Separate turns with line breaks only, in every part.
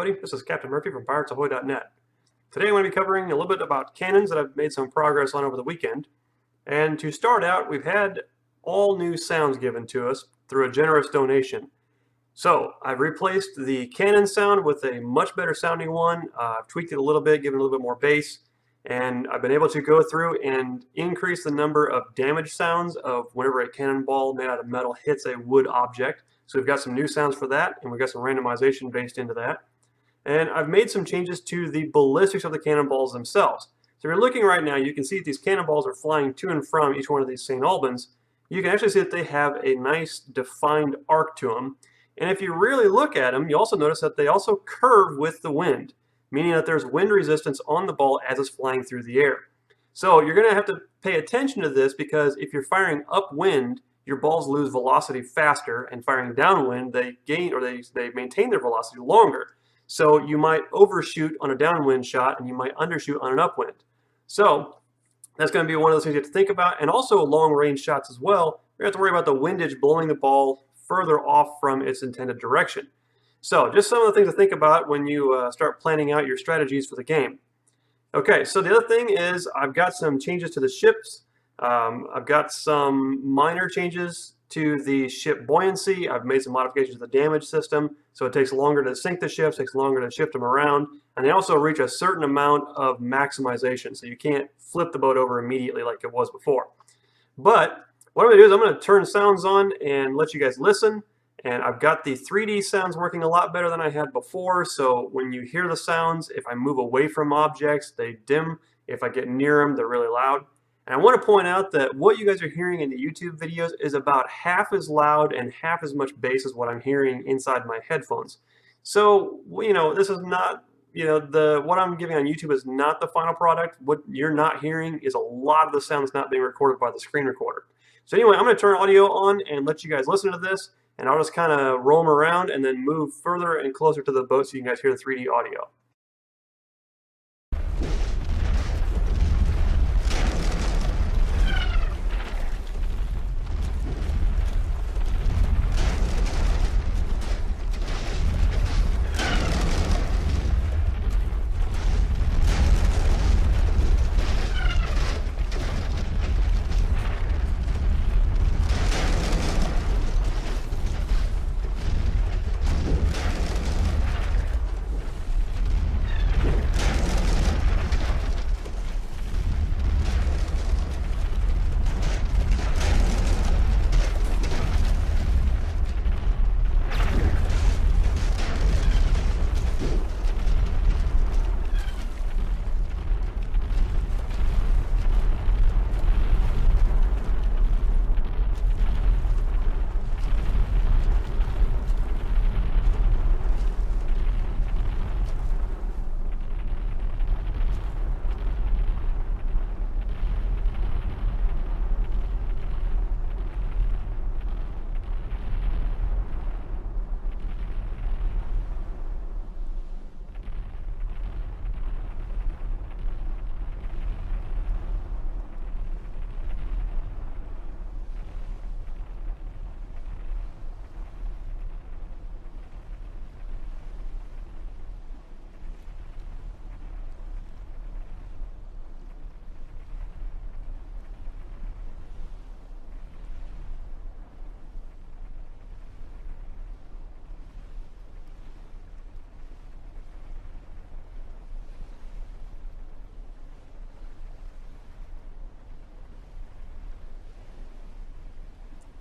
everybody, this is Captain Murphy from PiratesAhoy.net. Today I'm going to be covering a little bit about cannons that I've made some progress on over the weekend. And to start out, we've had all new sounds given to us through a generous donation. So I've replaced the cannon sound with a much better sounding one. I've tweaked it a little bit, given it a little bit more bass, and I've been able to go through and increase the number of damage sounds of whenever a cannonball made out of metal hits a wood object. So we've got some new sounds for that, and we've got some randomization based into that. And I've made some changes to the ballistics of the cannonballs themselves. So if you're looking right now, you can see that these cannonballs are flying to and from each one of these St. Albans. You can actually see that they have a nice defined arc to them. And if you really look at them, you also notice that they also curve with the wind, meaning that there's wind resistance on the ball as it's flying through the air. So you're going to have to pay attention to this, because if you're firing upwind, your balls lose velocity faster, and firing downwind, they gain, or they maintain their velocity longer. So you might overshoot on a downwind shot, and you might undershoot on an upwind. So that's going to be one of those things you have to think about. And also long range shots as well, you have to worry about the windage blowing the ball further off from its intended direction. So just some of the things to think about when you start planning out your strategies for the game. Okay, so the other thing is I've got some changes to the ships. I've got some minor changes to the ship buoyancy. I've made some modifications to the damage system, so it takes longer to sink the ships, takes longer to shift them around, and they also reach a certain amount of maximization, so you can't flip the boat over immediately like it was before. But what I'm going to do is I'm going to turn sounds on and let you guys listen, and I've got the 3D sounds working a lot better than I had before, so when you hear the sounds, if I move away from objects, they dim. If I get near them, they're really loud. And I want to point out that what you guys are hearing in the YouTube videos is about half as loud and half as much bass as what I'm hearing inside my headphones. So, you know, this is not, you know, what I'm giving on YouTube is not the final product. What you're not hearing is a lot of the sound that's not being recorded by the screen recorder. So anyway, I'm going to turn audio on and let you guys listen to this, and I'll just kind of roam around and then move further and closer to the boat so you guys hear the 3D audio.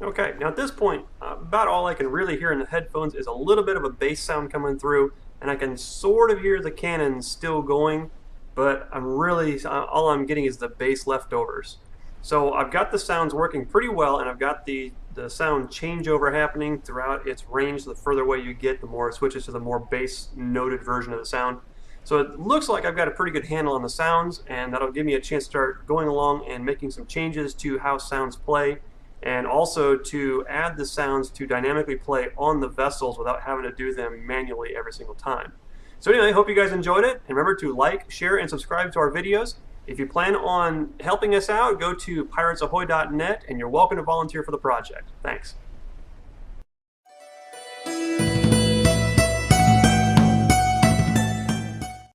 Okay, now at this point, about all I can really hear in the headphones is a little bit of a bass sound coming through, and I can sort of hear the cannon still going, but all I'm getting is the bass leftovers. So I've got the sounds working pretty well, and I've got the sound changeover happening throughout its range. The further away you get, the more it switches to the more bass noted version of the sound. So it looks like I've got a pretty good handle on the sounds, and that'll give me a chance to start going along and making some changes to how sounds play, and also to add the sounds to dynamically play on the vessels without having to do them manually every single time. So anyway, I hope you guys enjoyed it, and remember to like, share, and subscribe to our videos. If you plan on helping us out, go to piratsahoy.net, and you're welcome to volunteer for the project. Thanks.